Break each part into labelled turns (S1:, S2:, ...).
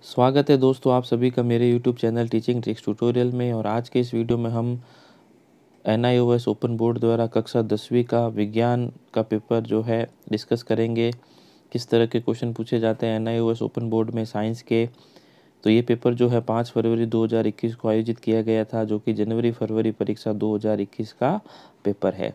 S1: स्वागत है दोस्तों आप सभी का मेरे YouTube channel teaching tricks tutorial में। और आज के इस वीडियो में हम NIOS ओपन बोर्ड द्वारा कक्षा 10वीं का विज्ञान का पेपर जो है डिस्कस करेंगे। किस तरह के क्वेश्चन पूछे जाते हैं NIOS ओपन बोर्ड में साइंस के। तो ये पेपर जो है 5 फरवरी 2021 को आयोजित किया गया था, जो कि जनवरी फरवरी परीक्षा 2021 का पेपर है।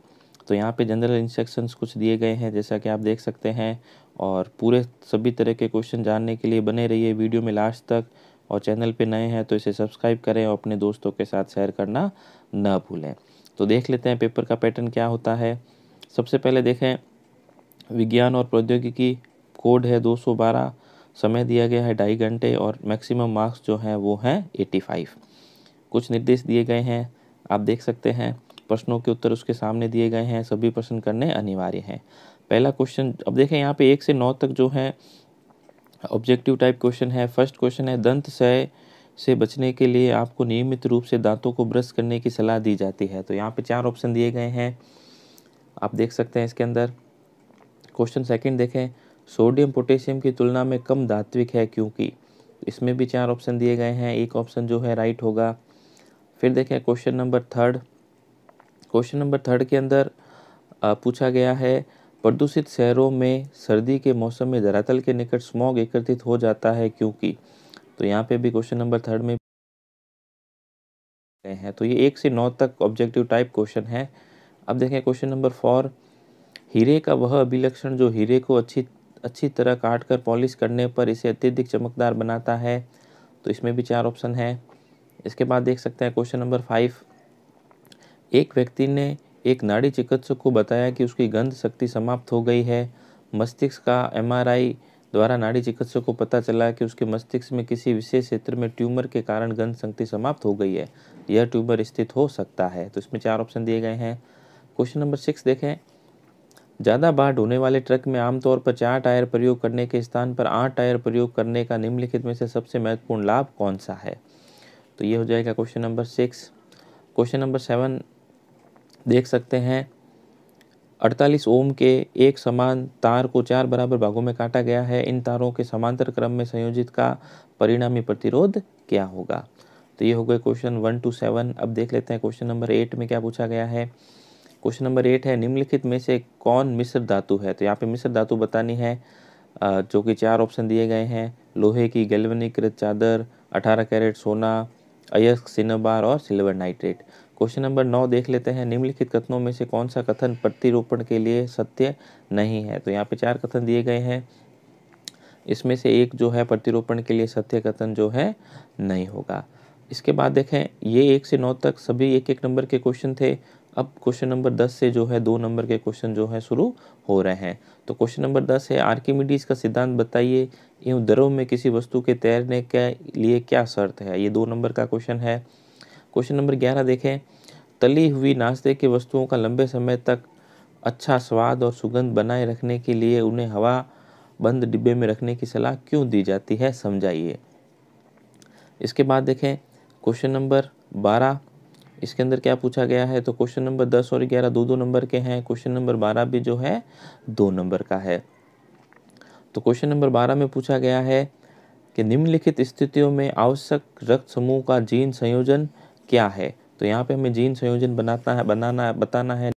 S1: तो यहाँ पे जनरल इंस्ट्रक्शंस कुछ दिए गए हैं जैसा कि आप देख सकते हैं। और पूरे सभी तरह के क्वेश्चन जानने के लिए बने रहिए वीडियो में लास्ट तक। और चैनल पे नए हैं तो इसे सब्सक्राइब करें और अपने दोस्तों के साथ शेयर करना न भूलें। तो देख लेते हैं पेपर का पैटर्न क्या होता है। सबसे पहले देखें, विज्ञान और प्रौद्योगिकी कोड है 212, समय दिया गया है 2.5 घंटे और मैक्सिमम मार्क्स जो हैं वो हैं 85। कुछ निर्देश दिए गए हैं, आप देख सकते हैं। प्रश्नों के उत्तर उसके सामने दिए गए हैं, सभी प्रश्न करने अनिवार्य हैं। पहला क्वेश्चन अब देखें, यहाँ पे 1 से 9 तक जो है ऑब्जेक्टिव टाइप क्वेश्चन है। फर्स्ट क्वेश्चन है, दंत क्षय से बचने के लिए आपको नियमित रूप से दांतों को ब्रश करने की सलाह दी जाती है। तो यहाँ पे 4 ऑप्शन दिए गए हैं, आप देख सकते हैं इसके अंदर। क्वेश्चन सेकंड देखें, सोडियम पोटेशियम की तुलना में कम धात्विक है क्योंकि। इसमें भी 4 ऑप्शन दिए गए हैं, एक ऑप्शन जो है राइट होगा। फिर देखें question number third. Question number third के अंदर पूछा गया है, प्रदूषित शहरों में सर्दी के मौसम में धरातल के निकट स्मॉग एकत्रित हो जाता है क्योंकि। तो यहाँ पे भी क्वेश्चन नंबर थर्ड में हैं। तो ये 1 से 9 तक ऑब्जेक्टिव टाइप क्वेश्चन है। अब देखें क्वेश्चन नंबर 4, हीरे का वह अभिलक्षण जो हीरे को अच्छी तरह काटकर पॉलिश करने पर इसे अत्यधिक चमकदार बनाता है। तो इसमें भी 4 ऑप्शन है। इसके बाद देख सकते हैं क्वेश्चन नंबर 5, एक व्यक्ति ने एक नाड़ी चिकित्सक को बताया कि उसकी गंध शक्ति समाप्त हो गई है। मस्तिष्क का MRI द्वारा नाड़ी चिकित्सक को पता चला कि उसके मस्तिष्क में किसी विशेष क्षेत्र में ट्यूमर के कारण गंध शक्ति समाप्त हो गई है। यह ट्यूमर स्थित हो सकता है। तो इसमें 4 ऑप्शन दिए गए हैं। क्वेश्चन नंबर 6 देखें, ज़्यादा भार ढोने वाले ट्रक में आमतौर पर 4 टायर प्रयोग करने के स्थान पर 8 टायर प्रयोग करने का निम्नलिखित में से सबसे महत्वपूर्ण लाभ कौन सा है। तो ये हो जाएगा क्वेश्चन नंबर 6। क्वेश्चन नंबर 7 देख सकते हैं, 48 ओम के एक समान तार को 4 बराबर भागों में काटा गया है। इन तारों के समांतर क्रम में संयोजित का परिणामी प्रतिरोध क्या होगा। तो ये हो गए क्वेश्चन 1 to 7। अब देख लेते हैं क्वेश्चन नंबर 8 में क्या पूछा गया है। क्वेश्चन नंबर 8 है, निम्नलिखित में से कौन मिश्र धातु है। तो यहाँ पे मिश्र धातु बतानी है, जो कि 4 ऑप्शन दिए गए हैं, लोहे की गैल्वेनीकृत चादर, 18 कैरेट सोना, अयस्क सिनेबार और सिल्वर नाइट्रेट। क्वेश्चन नंबर 9 देख लेते हैं, निम्नलिखित कथनों में से कौन सा कथन प्रतिरूपण के लिए सत्य नहीं है। तो यहाँ पे 4 कथन दिए गए हैं, इसमें से एक जो है प्रतिरूपण के लिए सत्य कथन जो है नहीं होगा। इसके बाद देखें, ये 1 से 9 तक सभी 1-1 नंबर के क्वेश्चन थे। अब क्वेश्चन नंबर 10 से जो है 2 नंबर के क्वेश्चन जो है शुरू हो रहे हैं। तो क्वेश्चन नंबर 10 है, आर्किमिडीज का सिद्धांत बताइए, एवं द्रव में किसी वस्तु के तैरने के लिए क्या शर्त है। ये 2 नंबर का क्वेश्चन है। क्वेश्चन नंबर 11 देखें, तली हुई नाश्ते की वस्तुओं का लंबे समय तक अच्छा स्वाद और सुगंध बनाए रखने के लिए उन्हें हवा बंद डिब्बे में रखने की सलाह क्यों दी जाती है, समझाइए। इसके बाद देखें क्वेश्चन नंबर 12, इसके अंदर क्या पूछा गया है। तो क्वेश्चन नंबर 10 और 11 2-2 नंबर के हैं। क्वेश्चन नंबर 12 भी जो है 2 नंबर का है। तो क्वेश्चन नंबर 12 में पूछा गया है कि निम्नलिखित स्थितियों में आवश्यक रक्त समूह का जीन संयोजन क्या है। तो यहाँ पे हमें जीन संयोजन बताना है।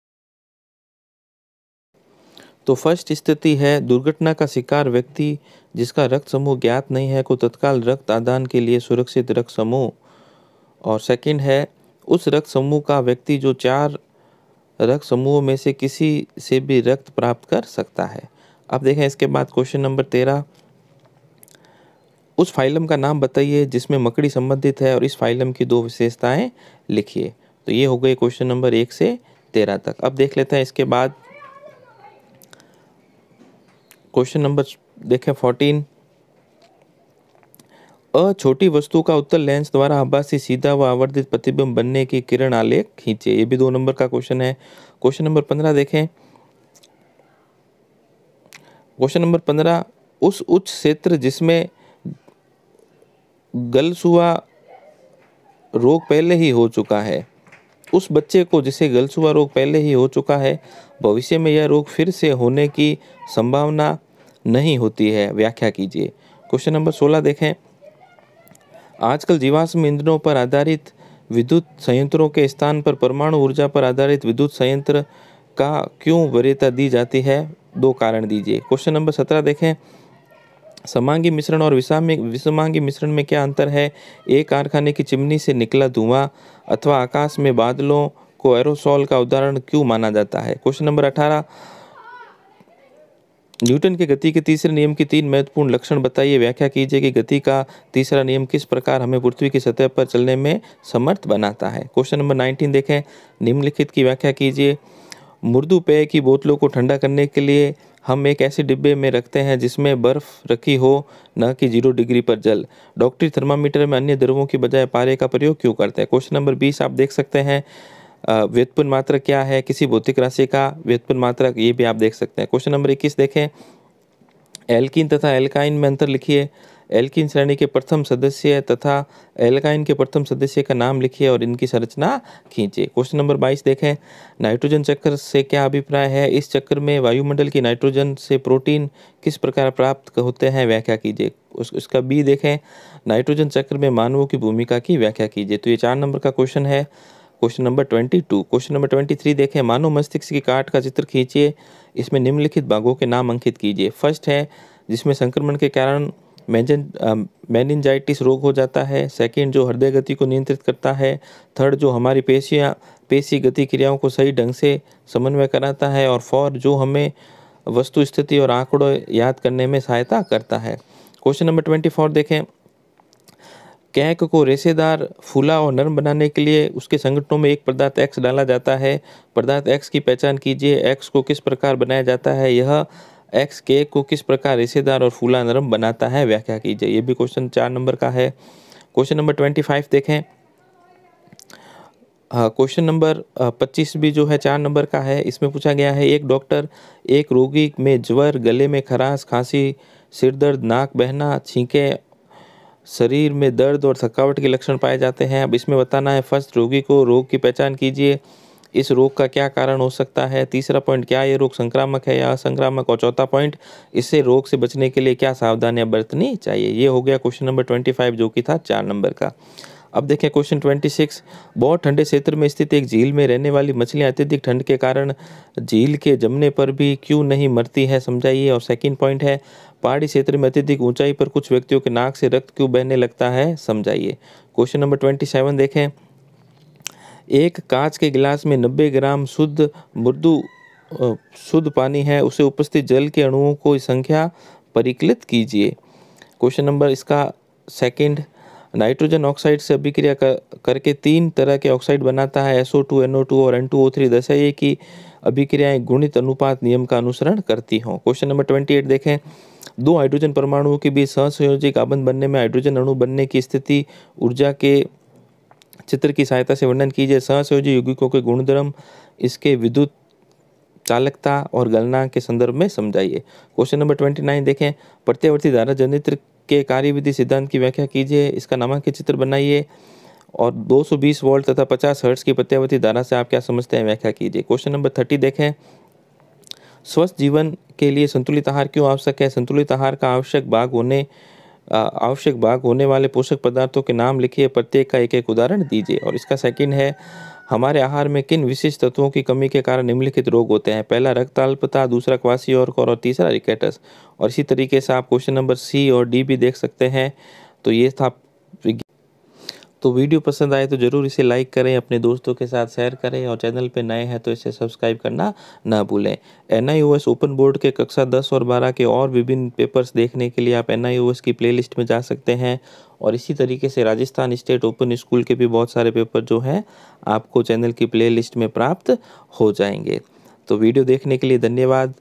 S1: तो फर्स्ट स्थिति है, दुर्घटना का शिकार व्यक्ति जिसका रक्त समूह ज्ञात नहीं है को तत्काल रक्त आदान के लिए सुरक्षित रक्त समूह। और सेकंड है, उस रक्त समूह का व्यक्ति जो 4 रक्त समूहों में से किसी से भी रक्त प्राप्त कर सकता है। अब देखें इसके बाद क्वेश्चन नंबर 13, उस फाइलम का नाम बताइए जिसमें मकड़ी संबंधित है और इस फाइलम की 2 विशेषताएं लिखिए। तो ये हो गए क्वेश्चन नंबर 1 से 13 तक। अब देख लेते हैं इसके बाद क्वेश्चन नंबर देखें 14, छोटी वस्तु का उत्तल लेंस द्वारा आभासी सीधा व आवर्धित प्रतिबिंब बनने की किरण आलेख खींचे। ये भी 2 नंबर का क्वेश्चन है। क्वेश्चन नंबर 15 देखें, क्वेश्चन नंबर 15, उस उच्च क्षेत्र जिसमें गलसुआ रोग पहले ही हो चुका है, उस बच्चे को जिसे गलसुआ रोग पहले ही हो चुका है, भविष्य में यह रोग फिर से होने की संभावना नहीं होती है, व्याख्या कीजिए। क्वेश्चन नंबर 16 देखें, आजकल जीवाश्म ईंधनों पर आधारित विद्युत संयंत्रों के स्थान पर परमाणु ऊर्जा पर आधारित विद्युत संयंत्र का क्यों वरीयता दी जाती है? 2 कारण दीजिए। क्वेश्चन नंबर 17 देखें, समांगी मिश्रण और विषमांगी मिश्रण में क्या अंतर है? एक कारखाने की चिमनी से निकला धुआं अथवा आकाश में बादलों को एरोसोल का उदाहरण क्यों माना जाता है? क्वेश्चन नंबर 18, न्यूटन के गति के तीसरे नियम की 3 महत्वपूर्ण लक्षण बताइए। व्याख्या कीजिए कि गति का तीसरा नियम किस प्रकार हमें पृथ्वी की सतह पर चलने में समर्थ बनाता है। क्वेश्चन नंबर 19 देखें, निम्नलिखित की व्याख्या कीजिए। मृदु पेय की बोतलों को ठंडा करने के लिए हम एक ऐसे डिब्बे में रखते हैं जिसमें बर्फ रखी हो, न कि 0 डिग्री पर जल। डॉक्टरी थर्मामीटर में अन्य द्रवों की बजाय पारे का प्रयोग क्यों करते हैं? क्वेश्चन नंबर 20 आप देख सकते हैं, व्युत्पन्न मात्रक क्या है? किसी भौतिक राशि का व्युत्पन्न मात्रक, ये भी आप देख सकते हैं। क्वेश्चन नंबर 21 देखें, एल्कीन तथा एल्काइन में अंतर लिखिए। एल्कीन श्रेणी के प्रथम सदस्य तथा एल्काइन के प्रथम सदस्य का नाम लिखिए और इनकी संरचना खींचिए। क्वेश्चन नंबर 22 देखें, नाइट्रोजन चक्र से क्या अभिप्राय है? इस चक्र में वायुमंडल की नाइट्रोजन से प्रोटीन किस प्रकार प्राप्त होते हैं? व्याख्या कीजिए। उसका बी देखें, नाइट्रोजन चक्र में मानवों की भूमिका की व्याख्या कीजिए। तो ये 4 नंबर का क्वेश्चन है। Question number 22। क्वेश्चन नंबर 23 देखें, मानव मस्तिष्क की काट का चित्र खींचिए। इसमें निम्नलिखित भागों के नाम अंकित कीजिए। फर्स्ट है जिसमें संक्रमण के कारण मेनिंजाइटिस रोग हो जाता है। सेकंड, जो हृदय गति को नियंत्रित करता है। थर्ड, जो हमारी पेशी गति क्रियाओं को सही ढंग से समन्वय कराता है। और फोर्थ, जो हमें वस्तु स्थिति और आंकड़ों याद करने में सहायता करता है। क्वेश्चन नंबर 24 देखें, केक को रेशेदार, फूला और नरम बनाने के लिए उसके संगठनों में एक पदार्थ एक्स डाला जाता है। पदार्थ एक्स की पहचान कीजिए। एक्स को किस प्रकार बनाया जाता है? यह एक्स केक को किस प्रकार रेशेदार और फूला नरम बनाता है? व्याख्या कीजिए। ये भी क्वेश्चन 4 नंबर का है। क्वेश्चन नंबर 25 देखें, क्वेश्चन नंबर 25 भी जो है 4 नंबर का है। इसमें पूछा गया है, एक डॉक्टर एक रोगी में ज्वर, गले में खराश, खांसी, सिर दर्द, नाक बहना, छींके, शरीर में दर्द और थकावट के लक्षण पाए जाते हैं। अब इसमें बताना है, फर्स्ट, रोगी को रोग की पहचान कीजिए। इस रोग का क्या कारण हो सकता है? तीसरा पॉइंट, क्या ये रोग संक्रामक है या असंक्रामक? और चौथा पॉइंट, इससे रोग से बचने के लिए क्या सावधानियां बरतनी चाहिए? ये हो गया क्वेश्चन नंबर 25 जो कि था 4 नंबर का। अब देखें क्वेश्चन 26, बहुत ठंडे क्षेत्र में स्थित एक झील में रहने वाली मछलियां अत्यधिक ठंड के कारण झील के जमने पर भी क्यों नहीं मरती है? समझाइए। और सेकंड पॉइंट है, पहाड़ी क्षेत्र में अत्यधिक ऊंचाई पर कुछ व्यक्तियों के नाक से रक्त क्यों बहने लगता है? समझाइए। क्वेश्चन नंबर 27 देखें, एक कांच के गिलास में 90 ग्राम शुद्ध पानी है, उसे उपस्थित जल के अणुओं को संख्या परिकलित कीजिए। क्वेश्चन नंबर इसका सेकंड, नाइट्रोजन ऑक्साइड से अभिक्रिया करके 3 तरह के ऑक्साइड बनाता है, SO2, NO2 और N2O3। दर्शाइए कि अभिक्रियाएं गुणित अनुपात नियम का अनुसरण करती हों। क्वेश्चन नंबर 28 देखें, 2 हाइड्रोजन परमाणुओं के बीच सहसंयोजक आबंध बनने में हाइड्रोजन अणु बनने की स्थिति ऊर्जा के चित्र की सहायता से वर्णन कीजिए। सहसंयोजी यौगिकों के गुणधर्म, इसके विद्युत चालकता और गलनांक के संदर्भ में समझाइए। क्वेश्चन नंबर 29 देखें, प्रत्यावर्ती धारा जनित्र के कार्यविधि सिद्धांत की व्याख्या कीजिए। इसका नामांकित चित्र बनाइए और 220 वोल्ट तथा 50 हर्ट्ज की प्रत्यावर्ती धारा से आप क्या समझते हैं? व्याख्या कीजिए। क्वेश्चन नंबर 30 देखें, स्वस्थ जीवन के लिए संतुलित आहार क्यों आवश्यक है? संतुलित आहार का आवश्यक भाग होने वाले पोषक पदार्थों के नाम लिखिए, प्रत्येक का एक एक उदाहरण दीजिए। और इसका सेकंड है, हमारे आहार में किन विशिष्ट तत्वों की कमी के कारण निम्नलिखित रोग होते हैं? पहला रक्त अल्पता, दूसरा क्वाशियोर्क और तीसरा रिकेटस। और इसी तरीके से आप क्वेश्चन नंबर सी और डी भी देख सकते हैं। तो ये था। तो वीडियो पसंद आए तो ज़रूर इसे लाइक करें, अपने दोस्तों के साथ शेयर करें और चैनल पे नए हैं तो इसे सब्सक्राइब करना ना भूलें। NIOS ओपन बोर्ड के कक्षा 10 और 12 के और विभिन्न पेपर्स देखने के लिए आप NIOS की प्लेलिस्ट में जा सकते हैं। और इसी तरीके से राजस्थान स्टेट ओपन स्कूल के भी बहुत सारे पेपर जो हैं आपको चैनल की प्लेलिस्ट में प्राप्त हो जाएंगे। तो वीडियो देखने के लिए धन्यवाद।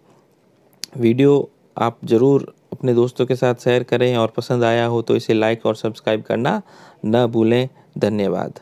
S1: वीडियो आप ज़रूर अपने दोस्तों के साथ शेयर करें और पसंद आया हो तो इसे लाइक और सब्सक्राइब करना न भूलें। धन्यवाद।